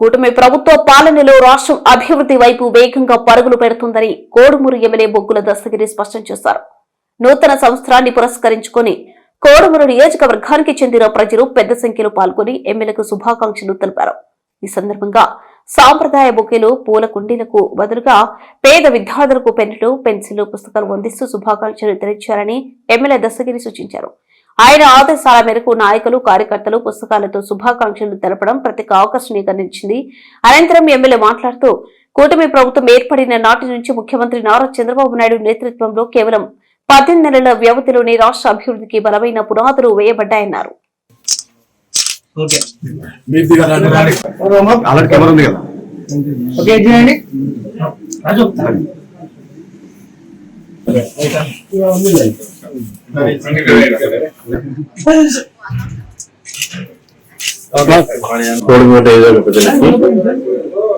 కూటమి ప్రభుత్వ పాలనలో రాష్ట్రం అభివృద్ధి వైపు వేగంగా పరుగులు పెడుతుందని కోడుమూరు ఎమ్మెల్యే బొగ్గుల దస్తగిరి స్పష్టం చేశారు. నూతన సంవత్సరాన్ని పురస్కరించుకుని కోడుమూరు నియోజకవర్గానికి చెందిన ప్రజలు పెద్ద సంఖ్యలో పాల్గొని ఎమ్మెల్యేకు శుభాకాంక్షలు తెలిపారు. ఈ సందర్భంగా సాంప్రదాయ బొకేలు, పూల కుండీలకు బదులుగా పేద విద్యార్థులకు పెన్నులు, పెన్సిళ్లు, పుస్తకాలు అందిస్తూ శుభాకాంక్షలు తెలియజేయాలని ఎమ్మెల్యే దస్తగిరి సూచించారు. ఆయన ఆదేశాల మేరకు నాయకులు, కార్యకర్తలు పుస్తకాలతో శుభాకాంక్షలు తెలపడం ప్రత్యేక ఆకర్షణీయంగా నిలిచింది. అనంతరం ఎమ్మెల్యే మాట్లాడుతూ కూటమి ప్రభుత్వం ఏర్పడిన నాటి నుంచి ముఖ్యమంత్రి నారా చంద్రబాబు నాయుడు నేతృత్వంలో కేవలం 18 నెలల వ్యవధిలోనే రాష్ట్ర అభివృద్ధికి బలమైన పునాదులు వేయబడ్డాయన్నారు.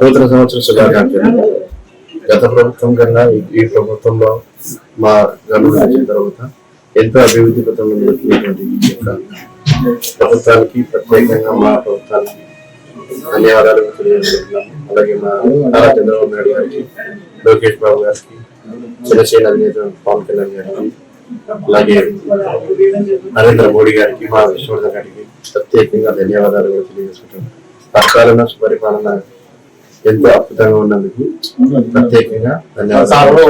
నూతన సంవత్సర శుభాకాంక్షలు. గత ప్రభుత్వం కన్నా ఈ ప్రభుత్వంలో మా గవర్నమెంట్ వచ్చిన తర్వాత ఎంతో అభివృద్ధి పథంలో జరుగుతున్నటువంటి ప్రభుత్వానికి ప్రత్యేకంగా మా ప్రభుత్వానికి ధన్యవాదాలు తెలియజేస్తున్నాము. అలాగే మా నారా చంద్రబాబు నాయుడు గారికి, లోకేష్ బాబు గారికి, జనసేన అధినేత పవన్ కళ్యాణ్ గారికి, అలాగే నరేంద్ర మోడీ గారికి, మా విశ్వవర్ధన్ గారికి ప్రత్యేకంగా ధన్యవాదాలు కూడా తెలియజేసుకుంటాం. పరిపాలన, సుపరిపాలన ఎంతో అద్భుతంగా ఉన్నందుకు ప్రత్యేకంగా ధన్యవాదాలు.